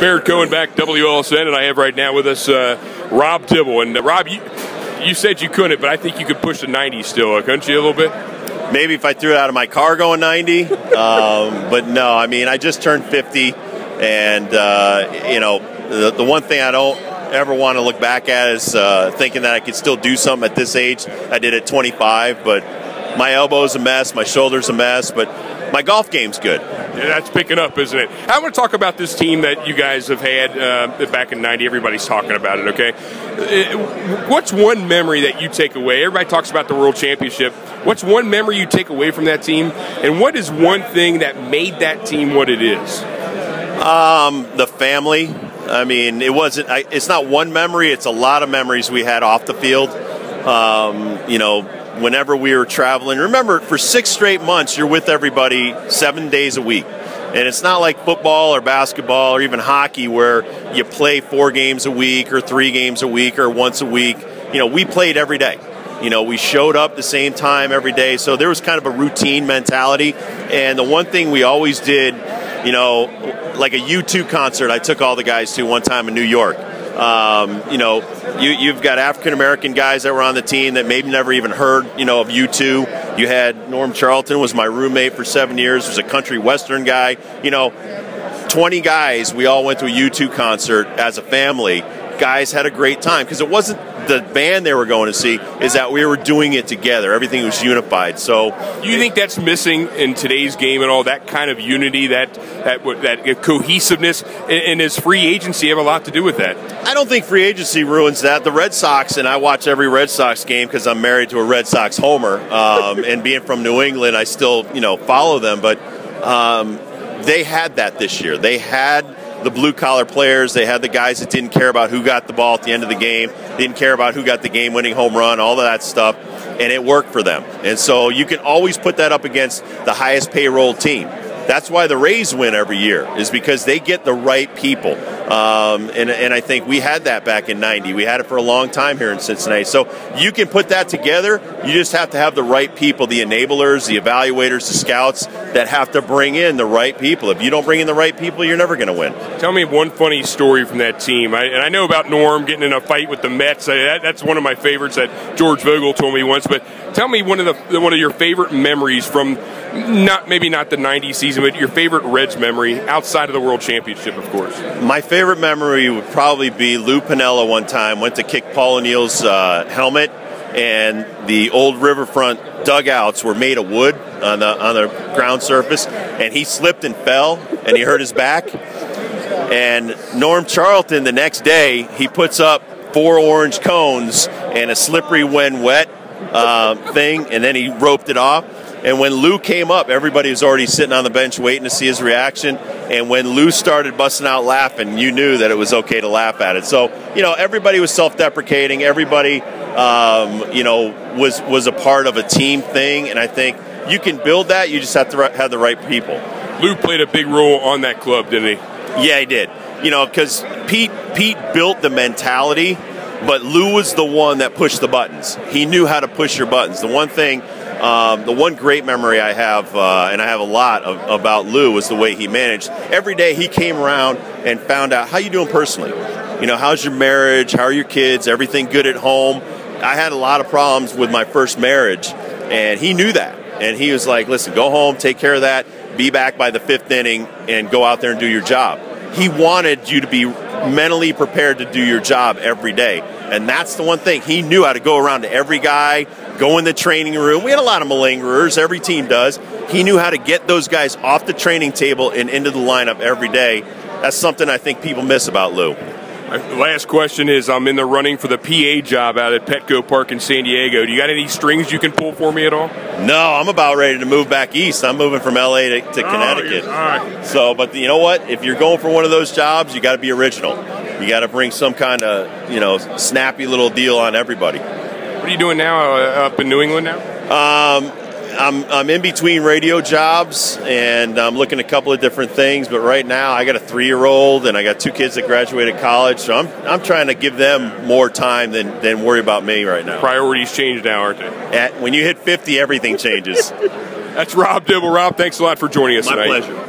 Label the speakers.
Speaker 1: Barrett Cohen back, WLSN, and I have right now with us Rob Dibble. And Rob, you said you couldn't, but I think you could push the 90 still, couldn't you, a little bit?
Speaker 2: Maybe if I threw it out of my car going 90. But no, I mean, I just turned 50, and you know, the one thing I don't ever want to look back at is thinking that I could still do something at this age. I did at 25, but my elbow's a mess, my shoulder's a mess, but my golf game's good.
Speaker 1: Yeah, that's picking up, isn't it? I want to talk about this team that you guys have had back in '90. Everybody's talking about it, okay? What's one memory that you take away? Everybody talks about the World Championship. What's one memory you take away from that team? And what is one thing that made that team what it is?
Speaker 2: The family. I mean, it's not one memory. It's a lot of memories we had off the field. You know, whenever we were traveling. Remember, for 6 straight months, you're with everybody 7 days a week. And it's not like football or basketball or even hockey where you play 4 games a week or 3 games a week or once a week. You know, we played every day. You know, we showed up the same time every day. So there was kind of a routine mentality. And the one thing we always did, you know, like a U2 concert I took all the guys to one time in New York. You know, you've got African-American guys that were on the team that maybe never even heard, you know, of U2. You had Norm Charlton was my roommate for 7 years, was a country western guy. You know, 20 guys, we all went to a U2 concert as a family. Guys had a great time because it wasn't the band they were going to see, is that we were doing it together. Everything was unified. So,
Speaker 1: do you think that's missing in today's game at all? That kind of unity, that cohesiveness, and does free agency have a lot to do with that?
Speaker 2: I don't think free agency ruins that. The Red Sox, and I watch every Red Sox game because I'm married to a Red Sox homer, and being from New England, I still, you know, follow them. But they had that this year. They had the blue-collar players. They had the guys that didn't care about who got the ball at the end of the game, didn't care about who got the game-winning home run, all of that stuff, and it worked for them. And so you can always put that up against the highest payroll team. That's why the Rays win every year, is because they get the right people. And I think we had that back in '90. We had it for a long time here in Cincinnati. So you can put that together. You just have to have the right people, the enablers, the evaluators, the scouts that have to bring in the right people. If you don't bring in the right people, you're never going to win.
Speaker 1: Tell me one funny story from that team. And I know about Norm getting in a fight with the Mets. That's one of my favorites that George Vogel told me once. But tell me one of your favorite memories from maybe not the '90s season, but your favorite Reds memory outside of the World Championship, of course.
Speaker 2: My favorite memory would probably be Lou Piniella one time went to kick Paul O'Neill's helmet, and the old riverfront dugouts were made of wood on the ground surface, and he slipped and fell, and he hurt his back. And Norm Charlton, the next day, he puts up 4 orange cones and a slippery when wet thing, and then he roped it off. And when Lou came up, everybody was already sitting on the bench waiting to see his reaction. And when Lou started busting out laughing, you knew that it was okay to laugh at it. So, you know, everybody was self-deprecating. Everybody, you know, was a part of a team thing. And I think you can build that. You just have to have the right people.
Speaker 1: Lou played a big role on that club, didn't he?
Speaker 2: Yeah, he did. You know, because Pete built the mentality, but Lou was the one that pushed the buttons. He knew how to push your buttons. The one great memory I have, and I have a lot about Lou, was the way he managed. Every day he came around and found out, how you doing personally? You know, how's your marriage? How are your kids? Everything good at home? I had a lot of problems with my first marriage, and he knew that. And he was like, listen, go home, take care of that, be back by the 5th inning, and go out there and do your job. He wanted you to be mentally prepared to do your job every day. And that's the one thing. He knew how to go around to every guy, go in the training room. We had a lot of malingerers. Every team does. He knew how to get those guys off the training table and into the lineup every day. That's something I think people miss about Lou.
Speaker 1: Last question is, I'm in the running for the PA job out at Petco Park in San Diego. Do you got any strings you can pull for me at all?
Speaker 2: No, I'm about ready to move back east. I'm moving from L.A. to Connecticut.
Speaker 1: All right.
Speaker 2: So, but you know what? If you're going for one of those jobs, you got to be original. You got to bring some kind of, you know, snappy little deal on everybody.
Speaker 1: What are you doing now up in New England now?
Speaker 2: I'm in between radio jobs, and I'm looking at a couple of different things. But right now, I got a 3-year-old, and I got 2 kids that graduated college. So I'm trying to give them more time than worry about me right now.
Speaker 1: Priorities change now, aren't they?
Speaker 2: When you hit 50, everything changes.
Speaker 1: That's Rob Dibble. Rob, thanks a lot for joining us tonight.
Speaker 2: My pleasure.